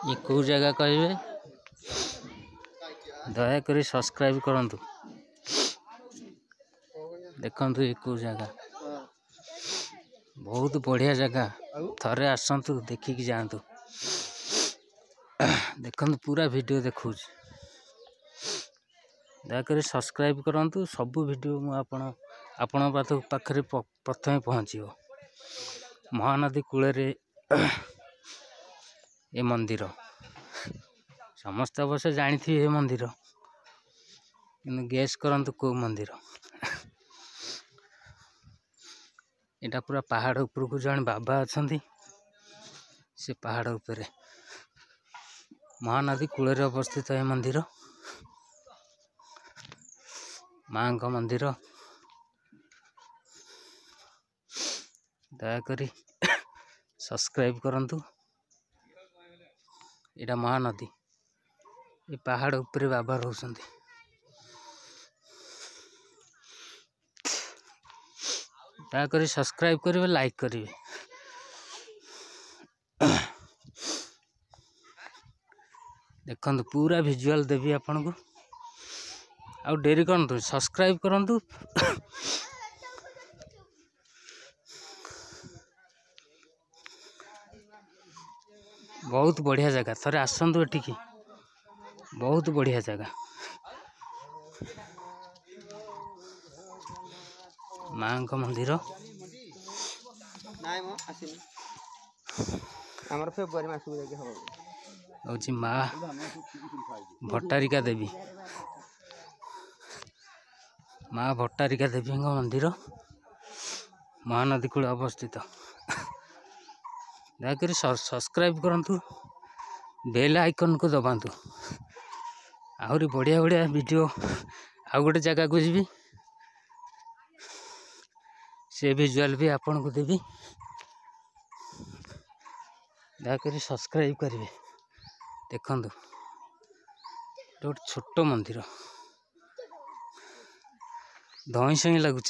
ये कौ जगह कहे दयाकोरी सब्सक्राइब करंतु। देखंतु ये कौ जगह बहुत बढ़िया जगह थरे आसंतु देखिकी जातु। देखंतु पूरा वीडियो देखु दयाकोरी सब्सक्राइब करंतु। सबु वीडियो मु आपण पाखरे प्रथमे पहुँचो। महानदी कूल रे ये मंदिर समस्त अवश्य जानी थी। ये मंदिर कि गैस करंतु को मंदिर एटा पूरा पहाड़ ऊपर को जन बाबा अच्छा से पहाड़ ऊपर महानदी कूल रे अवस्थित है मंदिर माँ का मंदिर। दयाकोरी सब्सक्राइब करंतु। एटा महानदी ये पहाड़ ऊपर बाबा रहउछंती। दयाकोरी सब्सक्राइब करेंगे लाइक करेंगे। देखंतु पूरा विजुअल देवी आपन को आउ डेरी करंतु सब्सक्राइब करंतु। बहुत बढ़िया जगह थरे आसंतु एटिकी बहुत बढ़िया जगह माँ का मंदिर हूँ माँ भट्टारिका देवी माँ भट्टारिका देवी मंदिर महानदी कूल अवस्थित। दयाकोरी सब्सक्राइब करंतु बेल आइकन को दबातु। आहरी बढ़िया बढ़िया वीडियो आउ गोटे जगह को जी से विजुअल भी आपन को देवी। दयाकोरी सब्सक्राइब करेंगे। देखंतु गोटे छोट मंदिर धई सही लगुच।